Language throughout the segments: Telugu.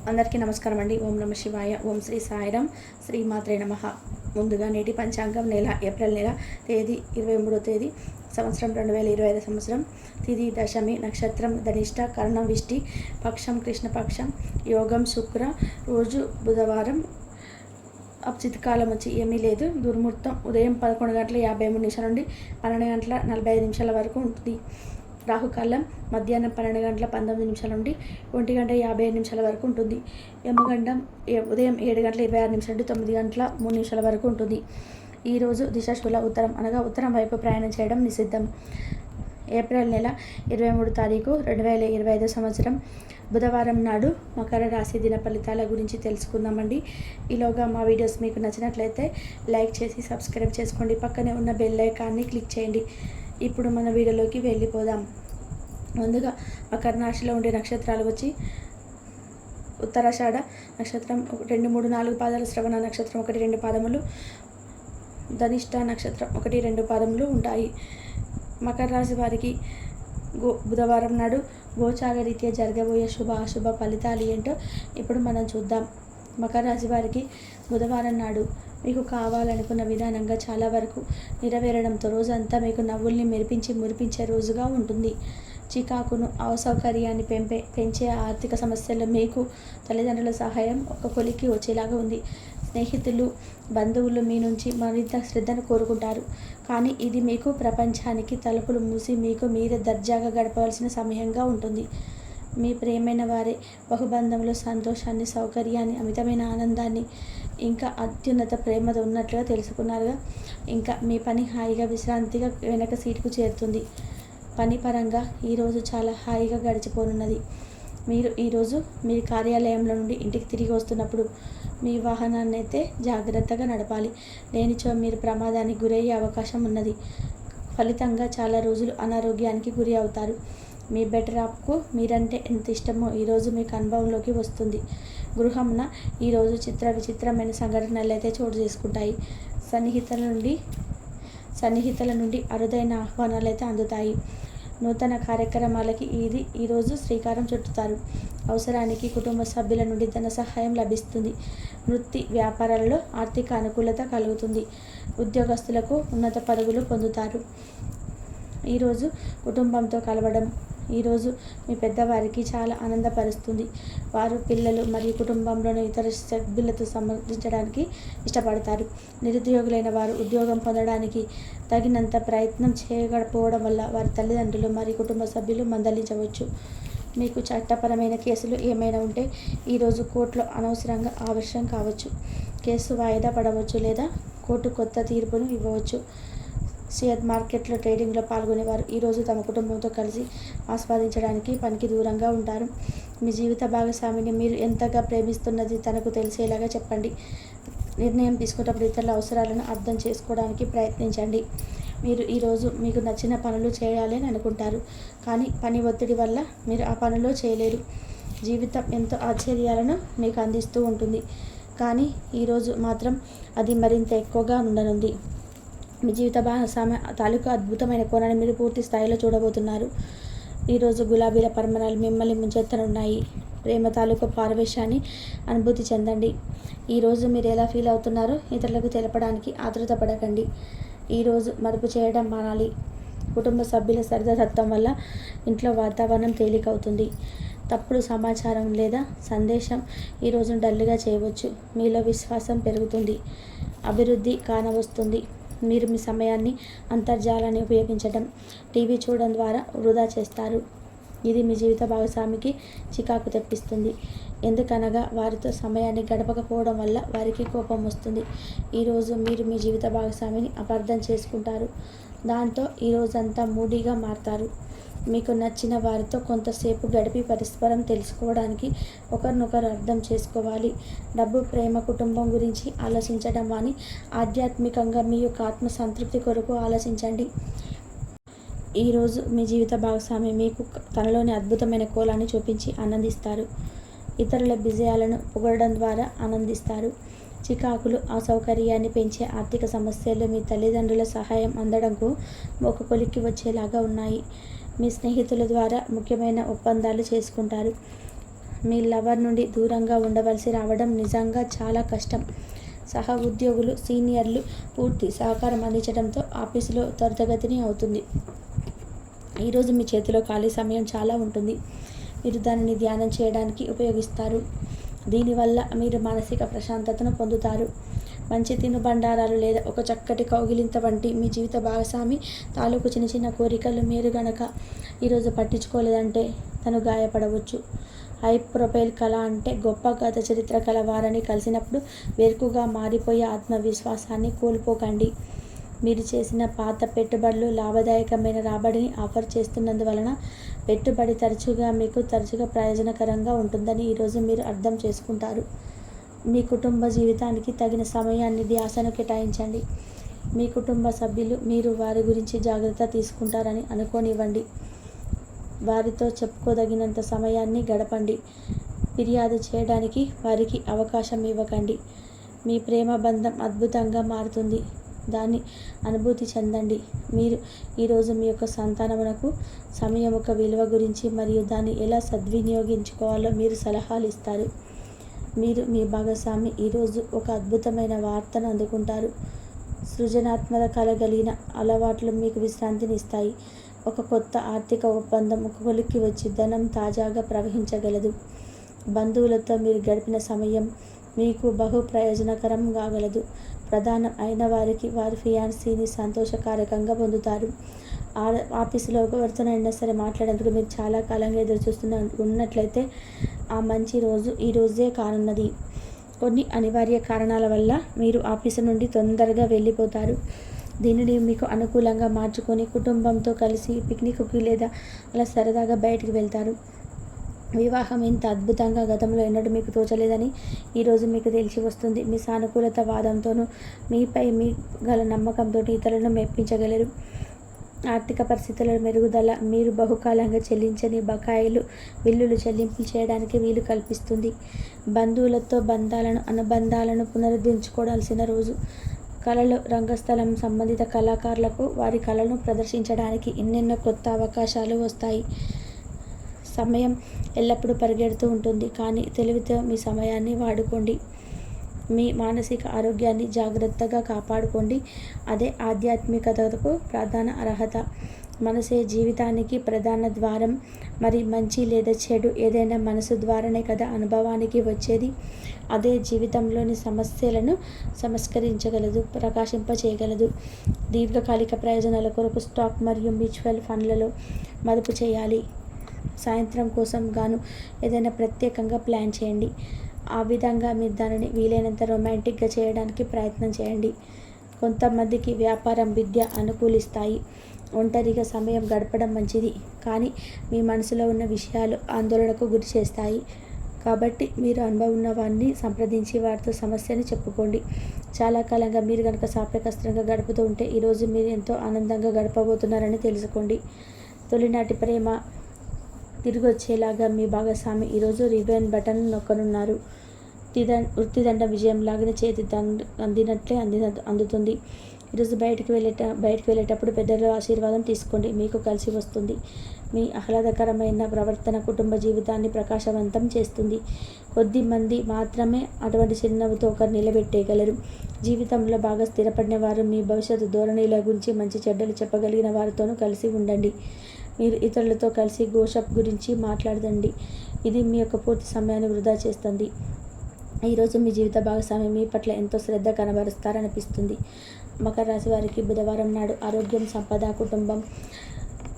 అందరికీ నమస్కారం అండి. ఓం నమ శివాయ. ఓం శ్రీ సాయిరాం. శ్రీ మాత్రే నమః. ముందుగా నేటి పంచాంగం ఏప్రిల్ నెల తేదీ 23వ తేదీ సంవత్సరం 2025 సంవత్సరం. తిథి దశమి, నక్షత్రం ధనిష్ట, కరణం విష్టి, పక్షం కృష్ణపక్షం, యోగం శుక్ర, రోజు బుధవారం. అభిజిత్ కాలం వచ్చి ఏమీ లేదు. దుర్ముహూర్తం ఉదయం 11:53 నుండి 12:45 వరకు ఉంటుంది. రాహుకాలం మధ్యాహ్నం 12:19 నుండి 1:57 వరకు ఉంటుంది. యమగండం ఉదయం 7:26 నుండి 9:03 వరకు ఉంటుంది. ఈరోజు దిశాశూల ఉత్తరం అనగా ఉత్తరం వైపు ప్రయాణం చేయడం నిషిద్ధం. ఏప్రిల్ నెల 23వ తారీఖు 2025 సంవత్సరం బుధవారం నాడు మకర రాశి దిన ఫలితాల గురించి తెలుసుకుందామండి. ఈలోగా మా వీడియోస్ మీకు నచ్చినట్లయితే లైక్ చేసి సబ్స్క్రైబ్ చేసుకోండి. పక్కనే ఉన్న బెల్ ఐకాన్ని క్లిక్ చేయండి. ఇప్పుడు మన వీడియోలోకి వెళ్ళిపోదాం. ముందుగా మకర రాశిలో ఉండే నక్షత్రాలు వచ్చి ఉత్తరాషాఢ నక్షత్రం 2, 3, 4 పాదాలు, శ్రవణ నక్షత్రం 1, 2 పాదములు, ధనిష్ట నక్షత్రం 1, 2 పాదములు ఉంటాయి. మకర రాశి వారికి బుధవారం నాడు గోచార రీత్యా జరగబోయే శుభ అశుభ ఫలితాలు ఏంటో ఇప్పుడు మనం చూద్దాం. మకర రాశి వారికి బుధవారం నాడు మీకు కావాలనుకున్న విధానంగా చాలా వరకు నెరవేరడంతో రోజంతా మీకు నవ్వుల్ని మురిపించే రోజుగా ఉంటుంది. చికాకును, అసౌకర్యాన్ని పెంచే ఆర్థిక సమస్యలు మీకు తల్లిదండ్రుల సహాయం ఒక కొలికి వచ్చేలాగా ఉంది. స్నేహితులు, బంధువులు మీ నుంచి మరింత శ్రద్ధను కోరుకుంటారు. కానీ ఇది మీకు ప్రపంచానికి తలుపులు మూసి మీకు మీరే దర్జాగా గడపవలసిన సమయంగా ఉంటుంది. మీ ప్రియమైన వారే బహుబంధంలో సంతోషాన్ని, సౌకర్యాన్ని, అమితమైన ఆనందాన్ని, ఇంకా అత్యున్నత ప్రేమతో ఉన్నట్లుగా తెలుసుకున్నారుగా. ఇంకా మీ పని హాయిగా విశ్రాంతిగా వెనక సీటుకు చేరుతుంది. పని పరంగా ఈరోజు చాలా హాయిగా గడిచిపోనున్నది. మీరు ఈరోజు మీ కార్యాలయంలో నుండి ఇంటికి తిరిగి వస్తున్నప్పుడు మీ వాహనాన్ని అయితే జాగ్రత్తగా నడపాలి. లేనిచో మీరు ప్రమాదానికి గురయ్యే అవకాశం ఉన్నది. ఫలితంగా చాలా రోజులు అనారోగ్యానికి గురి అవుతారు. మీ బెటర్ హాఫ్కు మీరంటే ఎంత ఇష్టమో ఈరోజు మీకు అనుభవంలోకి వస్తుంది. గృహంన ఈరోజు విచిత్రమైన సంఘటనలు అయితే చోటు చేసుకుంటాయి. సన్నిహితుల నుండి అరుదైన ఆహ్వానాలు అయితే అందుతాయి. నూతన కార్యక్రమాలకి ఈరోజు శ్రీకారం చుట్టుతారు. అవసరానికి కుటుంబ సభ్యుల నుండి ధన సహాయం లభిస్తుంది. వృత్తి వ్యాపారాలలో ఆర్థిక అనుకూలత కలుగుతుంది. ఉద్యోగస్తులకు ఉన్నత పదవులు పొందుతారు. ఈరోజు కుటుంబంతో కలవడం ఈరోజు మీ పెద్దవారికి చాలా ఆనందపరుస్తుంది. వారు పిల్లలు మరియు కుటుంబంలోని ఇతర సభ్యులతో సంబంధించడానికి ఇష్టపడతారు. నిరుద్యోగులైన వారు ఉద్యోగం పొందడానికి తగినంత ప్రయత్నం చేయకపోవడం వల్ల వారి తల్లిదండ్రులు మరియు కుటుంబ సభ్యులు మందలించవచ్చు. మీకు చట్టపరమైన కేసులు ఏమైనా ఉంటే ఈరోజు కోర్టులో అనవసరంగా ఆలస్యం కావచ్చు. కేసు వాయిదా పడవచ్చు లేదా కోర్టు కొత్త తీర్పును ఇవ్వవచ్చు. షేర్ మార్కెట్లో ట్రేడింగ్లో పాల్గొనేవారు ఈరోజు తమ కుటుంబంతో కలిసి ఆస్వాదించడానికి పనికి దూరంగా ఉంటారు. మీ జీవిత భాగస్వామిని మీరు ఎంతగా ప్రేమిస్తున్నది తనకు తెలిసేలాగా చెప్పండి. నిర్ణయం తీసుకునేటప్పుడు ఇతరుల అవసరాలను అర్థం చేసుకోవడానికి ప్రయత్నించండి. మీరు ఈరోజు మీకు నచ్చిన పనులు చేయాలని అనుకుంటారు. కానీ పని ఒత్తిడి వల్ల మీరు ఆ పనులు చేయలేరు. జీవితం ఎంతో ఆశ్చర్యాలను మీకు అందిస్తూ ఉంటుంది. కానీ ఈరోజు మాత్రం అది మరింత ఎక్కువగా ఉండనుంది. మీ జీవిత భాగస్వామి తాలూకు అద్భుతమైన కోణాన్ని మీరు పూర్తి స్థాయిలో చూడబోతున్నారు. ఈరోజు గులాబీల పరిమళాలు మిమ్మల్ని ముంచెత్తనున్నాయి. ప్రేమ తాలూకు పారవేశాన్ని అనుభూతి చెందండి. ఈరోజు మీరు ఎలా ఫీల్ అవుతున్నారో ఇతరులకు తెలపడానికి ఆతృత పడకండి. ఈరోజు మదుపు చేయడం మానాలి. కుటుంబ సభ్యుల సరదాతత్వం వల్ల ఇంట్లో వాతావరణం తేలికవుతుంది. తప్పుడు సమాచారం లేదా సందేశం ఈరోజు డల్గా చేయవచ్చు. మీలో విశ్వాసం పెరుగుతుంది. అభివృద్ధి కానవస్తుంది. మీరు మీ సమయాన్ని అంతర్జాలాన్ని ఉపయోగించడం, టీవీ చూడడం ద్వారా వృధా చేస్తారు. ఇది మీ జీవిత భాగస్వామికి చికాకు తెప్పిస్తుంది. ఎందుకనగా వారితో సమయాన్ని గడపకపోవడం వల్ల వారికి కోపం వస్తుంది. ఈరోజు మీరు మీ జీవిత భాగస్వామిని అపార్థం చేసుకుంటారు. దాంతో ఈరోజంతా మూడీగా మారతారు. మీకు నచ్చిన వారితో కొంతసేపు గడిపి పరస్పరం తెలుసుకోవడానికి ఒకరినొకరు అర్థం చేసుకోవాలి. డబ్బు, ప్రేమ, కుటుంబం గురించి ఆలోచించడం అని ఆధ్యాత్మికంగా మీ యొక్క ఆత్మ సంతృప్తి కొరకు ఆలోచించండి. ఈరోజు మీ జీవిత భాగస్వామి మీకు తనలోని అద్భుతమైన కోలాన్ని చూపించి ఆనందిస్తారు. ఇతరుల విజయాలను పొగడడం ద్వారా ఆనందిస్తారు. చికాకులు, అసౌకర్యాన్ని పెంచే ఆర్థిక సమస్యలు మీ తల్లిదండ్రుల సహాయం అందడంకు ఒక కొలిక్కి వచ్చేలాగా ఉన్నాయి. మీ స్నేహితుల ద్వారా ముఖ్యమైన ఒప్పందాలు చేసుకుంటారు. మీ లవర్ నుండి దూరంగా ఉండవలసి రావడం నిజంగా చాలా కష్టం. సహ ఉద్యోగులు, సీనియర్లు పూర్తి సహకారం అందించడంతో ఆఫీసులో త్వరితగతిని అవుతుంది. ఈరోజు మీ చేతిలో ఖాళీ సమయం చాలా ఉంటుంది. మీరు దానిని ధ్యానం చేయడానికి ఉపయోగిస్తారు. దీనివల్ల మీరు మానసిక ప్రశాంతతను పొందుతారు. మంచి తినుబండారాలు లేదా ఒక చక్కటి కౌగిలింత వంటి మీ జీవిత భాగస్వామి తాలూకు చిన్న చిన్న కోరికలు మీరు గనక ఈరోజు పట్టించుకోలేదంటే తను గాయపడవచ్చు. హై ప్రొఫైల్ కళ అంటే గొప్ప గత చరిత్ర కలవారని కలిసినప్పుడు బెరుకుగా మారిపోయే ఆత్మవిశ్వాసాన్ని కోల్పోకండి. మీరు చేసిన పాత పెట్టుబడులు లాభదాయకమైన రాబడిని ఆఫర్ చేస్తున్నందువలన పెట్టుబడి తరచుగా ప్రయోజనకరంగా ఉంటుందని ఈరోజు మీరు అర్థం చేసుకుంటారు. మీ కుటుంబ జీవితానికి తగిన సమయాన్ని, ధ్యాసను కేటాయించండి. మీ కుటుంబ సభ్యులు మీరు వారి గురించి జాగ్రత్త తీసుకుంటారని అనుకోనివ్వండి. వారితో చెప్పుకోదగినంత సమయాన్ని గడపండి. ఫిర్యాదు చేయడానికి వారికి అవకాశం ఇవ్వకండి. మీ ప్రేమ బంధం అద్భుతంగా మారుతుంది. దాన్ని అనుభూతి చెందండి. మీరు ఈరోజు మీ యొక్క సంతానమునకు సమయం యొక్క విలువ గురించి మరియు దాన్ని ఎలా సద్వినియోగించుకోవాలో మీరు సలహాలు ఇస్తారు. మీరు మీ భాగస్వామి ఈరోజు ఒక అద్భుతమైన వార్తను అందుకుంటారు. సృజనాత్మక కలగలిగిన అలవాట్లు మీకు విశ్రాంతిని ఇస్తాయి. ఒక కొత్త ఆర్థిక ఒప్పందం ఒక కొలిక్కి వచ్చి ధనం తాజాగా ప్రవహించగలదు. బంధువులతో మీరు గడిపిన సమయం మీకు బహు ప్రయోజనకరం కాగలదు. ప్రధానం అయిన వారికి వారి ఫియాన్సీని సంతోషకారకంగా పొందుతారు. ఆఫీసులో ఎవరితోనైనా సరే మాట్లాడేందుకు మీరు చాలా కాలంగా ఎదురు ఉన్నట్లయితే ఆ మంచి రోజు ఈ రోజే కానున్నది. కొన్ని అనివార్య కారణాల వల్ల మీరు ఆఫీసు నుండి తొందరగా వెళ్ళిపోతారు. దీనిని మీకు అనుకూలంగా మార్చుకొని కుటుంబంతో కలిసి పిక్నిక్కి లేదా అలా సరదాగా బయటికి వెళ్తారు. వివాహం ఇంత అద్భుతంగా గతంలో ఎన్నడూ మీకు తోచలేదని ఈరోజు మీకు తెలిసి వస్తుంది. మీ సానుకూలత వాదంతోనూ మీపై మీ గల నమ్మకంతో ఇతరులను మెప్పించగలరు. ఆర్థిక పరిస్థితుల మెరుగుదల మీరు బహుకాలంగా చెల్లించని బకాయిలు బిల్లులు చెల్లింపులు చేయడానికి వీలు కల్పిస్తుంది. బంధువులతో అనుబంధాలను పునరుద్ధరించుకోవాల్సిన రోజు. కళలు, రంగస్థలం సంబంధిత కళాకారులకు వారి కళను ప్రదర్శించడానికి ఎన్నెన్నో కొత్త అవకాశాలు వస్తాయి. సమయం ఎల్లప్పుడూ పరిగెడుతూ ఉంటుంది, కానీ తెలివితో మీ సమయాన్ని వాడుకోండి. మీ మానసిక ఆరోగ్యాన్ని జాగ్రత్తగా కాపాడుకోండి. అదే ఆధ్యాత్మికతకు ప్రధాన అర్హత. మనసే జీవితానికి ప్రధాన ద్వారం. మరి మంచి లేదా చెడు ఏదైనా మనసు ద్వారానే కదా అనుభవానికి వచ్చేది. అదే జీవితంలోని సమస్యలను సంస్కరించగలదు, ప్రకాశింపచేయగలదు. దీర్ఘకాలిక ప్రయోజనాల కొరకు స్టాక్ మరియు మ్యూచువల్ ఫండ్లలో మదుపు చేయాలి. సాయంత్రం కోసం గాను ఏదైనా ప్రత్యేకంగా ప్లాన్ చేయండి. ఆ విధంగా మీరు దానిని వీలైనంత రొమాంటిక్గా చేయడానికి ప్రయత్నం చేయండి. కొంతమందికి వ్యాపారం, విద్య అనుకూలిస్తాయి. ఒంటరిగా సమయం గడపడం మంచిది, కానీ మీ మనసులో ఉన్న విషయాలు ఆందోళనకు గురి చేస్తాయి. కాబట్టి మీరు అనుభవం ఉన్న వారిని సంప్రదించి వారితో సమస్యని చెప్పుకోండి. చాలా కాలంగా మీరు కనుక సాప్రకస్తంగా గడుపుతూ ఉంటే ఈరోజు మీరు ఎంతో ఆనందంగా గడపబోతున్నారని తెలుసుకోండి. తొలినాటి ప్రేమ తిరిగి వచ్చేలాగా మీ భాగస్వామి ఈరోజు రివైన్ బటన్ నొక్కనున్నారు. వృత్తిదండ విజయంలాగానే చేతి అందినట్లే అందుతుంది. ఈరోజు బయటికి వెళ్ళేటప్పుడు పెద్దల ఆశీర్వాదం తీసుకోండి, మీకు కలిసి వస్తుంది. మీ ఆహ్లాదకరమైన ప్రవర్తన కుటుంబ జీవితాన్ని ప్రకాశవంతం చేస్తుంది. కొద్ది మంది మాత్రమే అటువంటి చిరునవ్వుతో ఒకరు నిలబెట్టేయగలరు. జీవితంలో బాగా స్థిరపడిన వారు మీ భవిష్యత్తు ధోరణిల గురించి మంచి చెడ్డలు చెప్పగలిగిన వారితోనూ కలిసి ఉండండి. మీరు ఇతరులతో కలిసి గోషప్ గురించి మాట్లాడండి. ఇది మీ యొక్క పూర్తి సమయాన్ని వృధా చేస్తుంది. ఈరోజు మీ జీవిత భాగస్వామి మీ పట్ల ఎంతో శ్రద్ధ కనబరుస్తారనిపిస్తుంది. మకర రాశి వారికి బుధవారం నాడు ఆరోగ్యం, సంపద, కుటుంబం,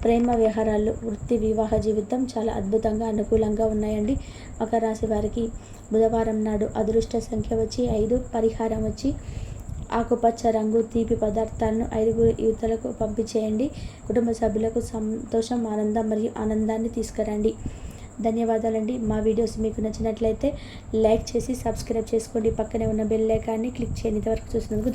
ప్రేమ వ్యవహారాలు, వృత్తి, వివాహ జీవితం చాలా అద్భుతంగా అనుకూలంగా ఉన్నాయండి. మకర రాశి వారికి బుధవారం నాడు అదృష్ట సంఖ్య వచ్చి 5, పరిహారం వచ్చి ఆకుపచ్చ రంగు తీపి పదార్థాలను 5 యువతలకు పంపించేయండి. కుటుంబ సభ్యులకు సంతోషం, ఆనందం మరియు ఆనందాన్ని తీసుకురండి. ధన్యవాదాలండి. మా వీడియోస్ మీకు నచ్చినట్లయితే లైక్ చేసి సబ్స్క్రైబ్ చేసుకోండి. పక్కనే ఉన్న బెల్ ఐకాన్ని క్లిక్ చేయండి. ఇంతవరకు చూసినందుకు